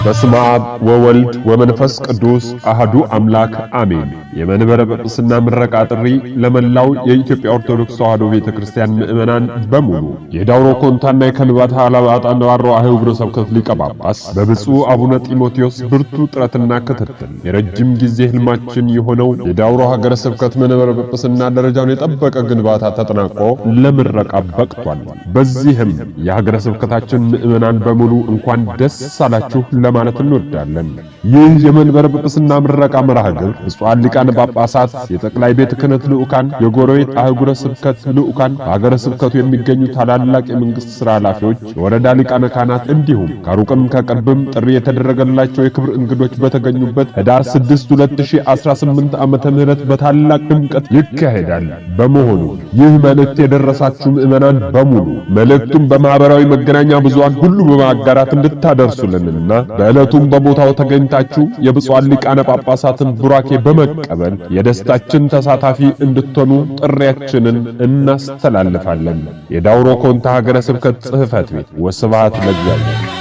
በስመ አብ ወወልድ ወመንፈስ ቅዱስ አሐዱ አምላክ አሜን። የመንበረ ጵጵስና ምረቃ ጥሪ ለመላው የኢትዮጵያ ኦርቶዶክስ ተዋሕዶ ቤተክርስቲያን ምእመናን በሙሉ የዳውሮ ኮንታና የከንባታ አላባጣ ነዋሮ አህጉረ ስብከት ሊቀ ጳጳስ በብፁዕ አቡነ ጢሞቴዎስ ብርቱ ጥረትና ክትትል የረጅም ጊዜ ህልማችን የሆነው የዳውሮ ሀገረ ስብከት መንበረ ጵጵስና ደረጃውን የጠበቀ ግንባታ ተጠናቆ ለምረቃ በቅቷል። በዚህም የሀገረ ስብከታችን ምእመናን በሙሉ እንኳን ደስ አላችሁ ለማለት እንወዳለን። ይህ የመንበረ ጵጵስና ምረቃ መርሃ ግብር ብፁዓን ሊቃነ ጳጳሳት፣ የጠቅላይ ቤተ ክህነት ልዑካን፣ የጎረቤት አህጉረ ስብከት ልዑካን፣ በሀገረ ስብከቱ የሚገኙ ታላላቅ የመንግስት ሥራ ኃላፊዎች፣ የወረዳ ሊቃነ ካህናት እንዲሁም ከሩቅም ከቅርብም ጥሪ የተደረገላቸው የክብር እንግዶች በተገኙበት ህዳር 6 2018 ዓመተ ምህረት በታላቅ ድምቀት ይካሄዳል። በመሆኑ ይህ መልእክት የደረሳችሁ ምእመናን በሙሉ መልእክቱን በማህበራዊ መገናኛ ብዙሃን ሁሉ በማጋራት እንድታደርሱልንና በዕለቱም በቦታው ተገኝታችሁ የብፁዓን ሊቃነ ጳጳሳትን ቡራኬ በመቀበል የደስታችን ተሳታፊ እንድትሆኑ ጥሪያችንን እናስተላልፋለን። የዳውሮ ኮንታ ሀገረ ስብከት ጽሕፈት ቤት። ወስብሐት ለእግዚአብሔር።